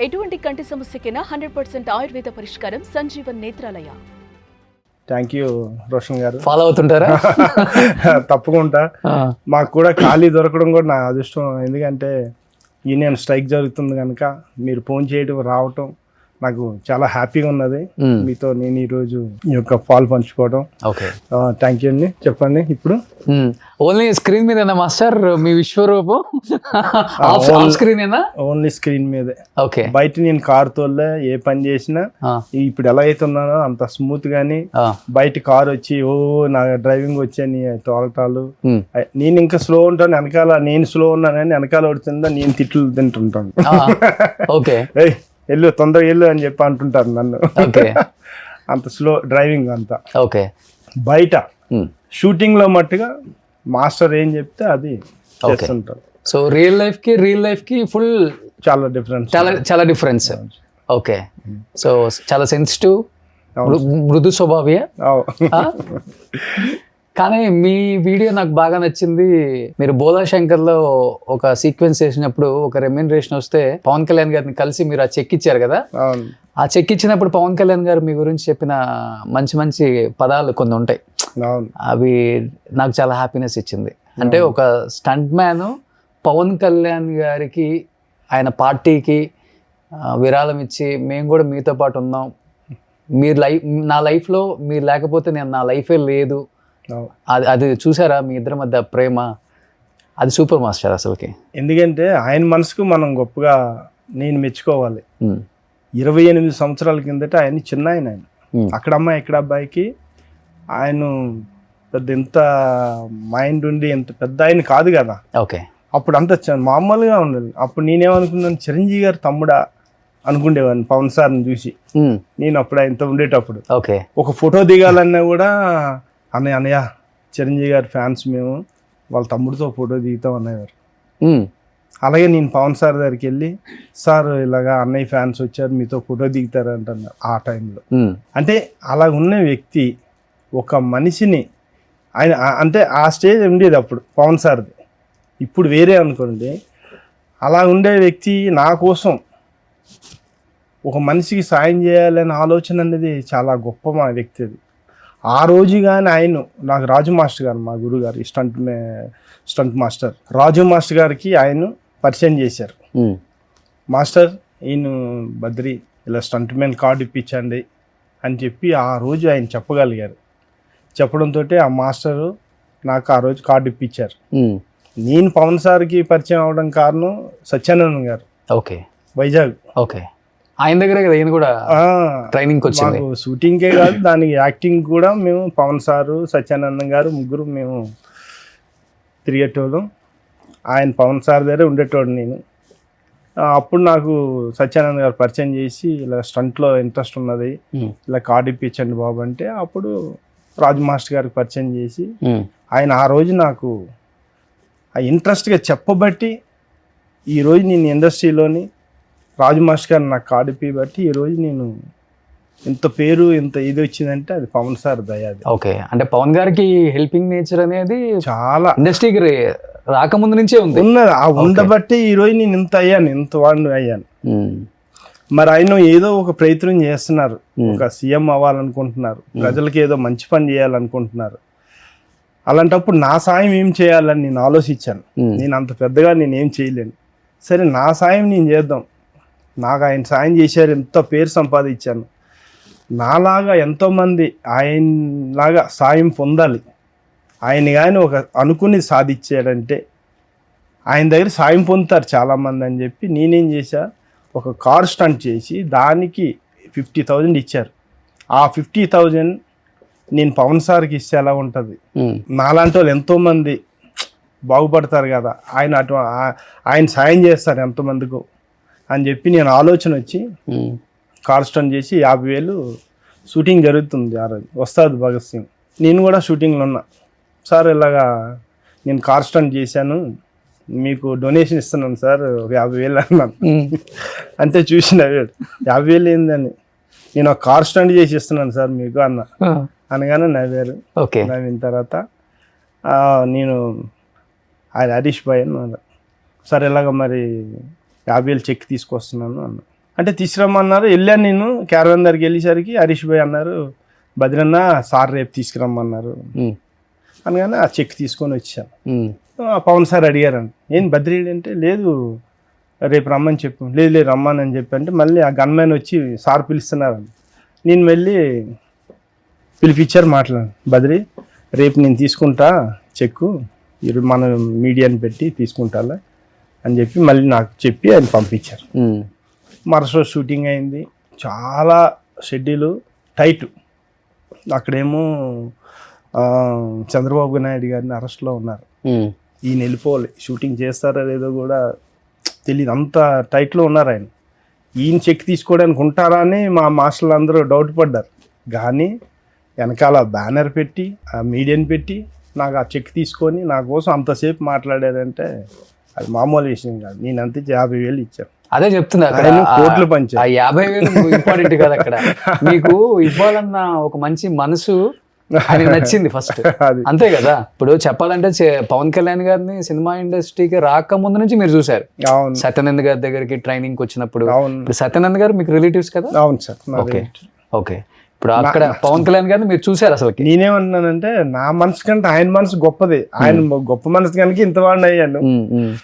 ఎటువంటి కంటి సమస్యకైనా 100% ఆయుర్వేద పరిష్కారం సంజీవన్ నేత్రాలయ. థ్యాంక్ యూ రోషన్ గారు. ఫాలో అవుతుంటారా? తప్పకుండా. మాకు కూడా ఖాళీ దొరకడం కూడా నా అదృష్టం. ఎందుకంటే యూనియన్ స్ట్రైక్ జరుగుతుంది కనుక మీరు ఫోన్ చేయడం రావటం నాకు చాలా హ్యాపీగా ఉన్నది. మీతో నేను ఈరోజు ఈ యొక్క పాలు పంచుకోవడం. ఓకే, థ్యాంక్ యూ అండి. చెప్పండి. ఇప్పుడు ఓన్లీ స్క్రీన్ మీదేనా మాస్టర్ మీ విశ్వరూపం? స్క్రీనేనా? ఓన్లీ స్క్రీన్ మీదే. ఓకే. బయట నేను కారు తోలే ఏ పని చేసినా ఇప్పుడు ఎలా అయితే ఉన్నానో అంత స్మూత్ గానీ, బయట కారు వచ్చి ఓ నా డ్రైవింగ్ వచ్చాని తోలటాలు, నేను ఇంకా స్లో ఉంటాను, వెనకాల నేను స్లో ఉన్నానని వెనకాల పడుతుందా నేను తిట్లు తింటుంటాను. ఓకే, వెళ్ళు తొందరగా వెళ్ళు అని చెప్పి అంటుంటారు నన్ను. అంత స్లో డ్రైవింగ్ అంతా. ఓకే. బయట షూటింగ్ లో మట్టుగా మాస్టర్ ఏం చెప్తే అది చేస్తుంటారు. సో రియల్ లైఫ్ కి ఫుల్ చాలా డిఫరెన్స్, చాలా డిఫరెన్స్. ఓకే. సో చాలా సెన్సిటివ్, మృదు స్వభావియా. కానీ మీ వీడియో నాకు బాగా నచ్చింది. మీరు బోలా శంకర్లో ఒక సీక్వెన్స్ చేసినప్పుడు ఒక రెమ్యూనరేషన్ వస్తే పవన్ కళ్యాణ్ గారిని కలిసి మీరు ఆ చెక్ ఇచ్చారు కదా. ఆ చెక్ ఇచ్చినప్పుడు పవన్ కళ్యాణ్ గారు మీ గురించి చెప్పిన మంచి మంచి పదాలు కొన్ని ఉంటాయి. అవి నాకు చాలా హ్యాపీనెస్ ఇచ్చింది. అంటే ఒక స్టంట్ మ్యాన్ పవన్ కళ్యాణ్ గారికి ఆయన పార్టీకి విరాళం ఇచ్చి మేము కూడా మీతో పాటు ఉన్నాం, మీరు నా లైఫ్లో మీరు లేకపోతే నా లైఫే లేదు, అది చూసారా మీ ఇద్దరి మధ్య ప్రేమ? అది సూపర్ మాస్టర్ అసలుకి. ఎందుకంటే ఆయన మనసుకు మనం గొప్పగా నేను మెచ్చుకోవాలి. 28 సంవత్సరాల కిందట ఆయన చిన్న ఆయన అక్కడ అమ్మాయి ఇక్కడ అబ్బాయికి ఆయన పెద్ద ఎంత మైండ్ ఉండి ఎంత పెద్ద ఆయన కాదు కదా. ఓకే. అప్పుడు అంత మామూలుగా ఉండదు. అప్పుడు నేనేమనుకున్నాను, చిరంజీవి గారు తమ్ముడా అనుకుండేవాడిని పవన్ సార్ని చూసి. నేను అప్పుడు ఆయనతో ఉండేటప్పుడు ఒక ఫోటో దిగాలన్నా కూడా అన్నయ్య చిరంజీవి గారి ఫ్యాన్స్ మేము, వాళ్ళ తమ్ముడితో ఫోటో దిగుతాం అనేవారు. అలాగే నేను పవన్ సార్ దగ్గరికి వెళ్ళి, సార్ ఇలాగా అన్నయ్య ఫ్యాన్స్ వచ్చారు మీతో ఫోటో దిగుతారు అంటున్నారు ఆ టైంలో. అంటే అలా ఉన్న వ్యక్తి ఒక మనిషిని ఆయన అంటే ఆ స్టేజ్ ఉండేది అప్పుడు పవన్ సార్ది, ఇప్పుడు వేరే అనుకోండి. అలా ఉండే వ్యక్తి నా కోసం ఒక మనిషికి సాయం చేయాలనే ఆలోచన అనేది చాలా గొప్ప మా వ్యక్తి అది. ఆ రోజు కానీ ఆయన నాకు రాజు మాస్టర్ గారు, మా గురువు గారు స్టంట్ మాస్టర్ రాజు మాస్టర్ గారికి ఆయన పరిచయం చేశారు. మాస్టర్ ఈయన బద్రి ఇలా స్టంట్ మ్యాన్ కార్డు ఇప్పించండి అని చెప్పి ఆ రోజు ఆయన చెప్పగలిగారు. చెప్పడంతో ఆ మాస్టరు నాకు ఆ రోజు కార్డు ఇప్పించారు. నేను పవన్ సార్కి పరిచయం అవడం కారణం సత్యానందన్ గారు. ఓకే. వైజాగ్. ఓకే. ఆయన దగ్గర కదా ఈయన కూడా ట్రైనింగ్ వచ్చింది. మాకు షూటింగ్కే కాదు దానికి యాక్టింగ్ కూడా మేము పవన్ సారు సత్యానందం గారు ముగ్గురు మేము తిరిగేటోళ్ళం. ఆయన పవన్ సార్ దగ్గర ఉండేటోడు నేను. అప్పుడు నాకు సత్యానంద్ గారు పరిచయం చేసి ఇలా స్టంట్లో ఇంట్రెస్ట్ ఉన్నది, ఇలా కార్డు ఇప్పించండి బాబు అంటే అప్పుడు రాజు మాస్టర్ గారికి పరిచయం చేసి ఆయన ఆ రోజు నాకు ఆ ఇంట్రెస్ట్గా చెప్పబట్టి ఈరోజు నేను ఇండస్ట్రీలోని రాజు మాస్టర్ గారు నాకు కార్డు ఇప్పి బట్టి ఈరోజు నేను ఇంత పేరు ఇంత ఇది వచ్చిందంటే అది పవన్ సార్ దయాది. ఓకే. అంటే పవన్ గారికి హెల్పింగ్ నేచర్ అనేది చాలా ఇండస్ట్రీకి రాకముందు నుంచే ఉన్నది. ఆ ఉండబట్టి ఈరోజు నేను ఇంత అయ్యాను, ఇంత వాడిని అయ్యాను. మరి ఆయన ఏదో ఒక ప్రయత్నం చేస్తున్నారు, ఒక సీఎం అవ్వాలనుకుంటున్నారు, ప్రజలకి ఏదో మంచి పని చేయాలనుకుంటున్నారు. అలాంటప్పుడు నా సాయం ఏం చేయాలని నేను ఆలోచించాను. నేను అంత పెద్దగా నేనేం చేయలేను, సరే నా సాయం నేను చేద్దాం. నాకు ఆయన సాయం చేశారు, ఎంతో పేరు సంపాదించాను. నాలాగా ఎంతోమంది ఆయనలాగా సాయం పొందాలి. ఆయన కానీ ఒక అనుకుని సాధించాడంటే ఆయన దగ్గర సాయం పొందుతారు చాలామంది అని చెప్పి నేనేం చేశా, ఒక కార్ స్టంట్ చేసి దానికి 50,000 ఇచ్చారు. ఆ 50,000 నేను పవన్ సార్కి ఇస్తే ఎలా ఉంటుంది, నాలాంటి వాళ్ళు ఎంతోమంది బాగుపడతారు కదా, ఆయన సాయం చేస్తారు ఎంతోమందికి అని చెప్పి నేను ఆలోచన వచ్చి కార్ స్టంట్ చేసి 50,000 షూటింగ్ జరుగుతుంది. ఆ రోజు వస్తాది భగత్ సింగ్, నేను కూడా షూటింగ్లో ఉన్నా. సార్ ఇలాగా నేను కార్ స్టంట్ చేశాను, మీకు డొనేషన్ ఇస్తున్నాను సార్ 50,000 అన్నాను. అంతే చూసి నవ్వాడు. 50,000 ఏందని, నేను ఒక కార్ స్టంట్ చేసి ఇస్తున్నాను సార్ మీకు అన్న. అనగానే నవ్వారు. నవ్విన తర్వాత నేను ఆయన హరీష్ భాయ్ అన్న, సార్ ఇలాగ మరి 50,000 చెక్ తీసుకొస్తున్నాను అన్న. అంటే తీసుకురమ్మన్నారు. వెళ్ళాను నేను క్యారవాన్ దగ్గరికి వెళ్ళేసరికి హరీష్ భాయ్ అన్నారు, బద్రన్న సార్ రేపు తీసుకురమ్మన్నారు అనగానే ఆ చెక్ తీసుకొని వచ్చాను. పవన్ సార్ అడిగారండి, ఏం బద్రీ అంటే లేదు రేపు రమ్మని చెప్పు. లేదు లేదు రమ్మని అని చెప్పి అంటే మళ్ళీ ఆ గన్మ్యాన్ వచ్చి సార్ పిలుస్తున్నారండి. నేను వెళ్ళి పిలిపించారు, మాట్లాడాను. బద్రి రేపు నేను తీసుకుంటా చెక్కు, మన మీడియాని పెట్టి తీసుకుంటాలే అని చెప్పి మళ్ళీ నాకు చెప్పి ఆయన పంపించారు. మరుసటి షూటింగ్ అయింది. చాలా షెడ్యూల్ టైట్. అక్కడేమో చంద్రబాబు నాయుడు గారిని అరెస్ట్లో ఉన్నారు. ఈయన వెళ్ళిపోవాలి, షూటింగ్ చేస్తారో లేదో కూడా తెలియదు, అంత టైట్లో ఉన్నారు ఆయన. ఈయన చెక్ తీసుకోవడానికి ఉంటారా అని మా మాస్టర్లు అందరూ డౌట్ పడ్డారు. కానీ వెనకాల బ్యానర్ పెట్టి ఆ మీడియాని పెట్టి నాకు ఆ చెక్ తీసుకొని నా కోసం అంతసేపు మాట్లాడారంటే అది మామూలు విషయం కాదు. నేను అంతే 50,000 ఇచ్చాను. అదే చెప్తున్నా, అక్కడ ఆయన కోట్లు పంచారు. ఆ 50,000 ఇంపార్టెంట్ కాదు, అక్కడ మీకు ఇవ్వాలన్న ఒక మంచి మనసు ఆయనకు నచ్చింది ఫస్ట్. అది అంతే కదా. ఇప్పుడు చెప్పాలంటే పవన్ కళ్యాణ్ గారిని సినిమా ఇండస్ట్రీకి రాకముందు నుంచి మీరు చూసారు. అవును సత్యానంద్ గారి దగ్గరికి ట్రైనింగ్ వచ్చినప్పుడు. అవును ఇప్పుడు సత్యానంద్ గారు మీకు రిలేటివ్స్ కదా? అవును సార్. Okay okay. ఇప్పుడు అక్కడ పవన్ కళ్యాణ్ గారిని మీరు చూసారు అసలు? నేనేమంటున్నానంటే నా మనసు కంటే ఆయన మనసు గొప్పది. ఆయన గొప్ప మనసు కనుక ఇంత వాడిని అయ్యాను.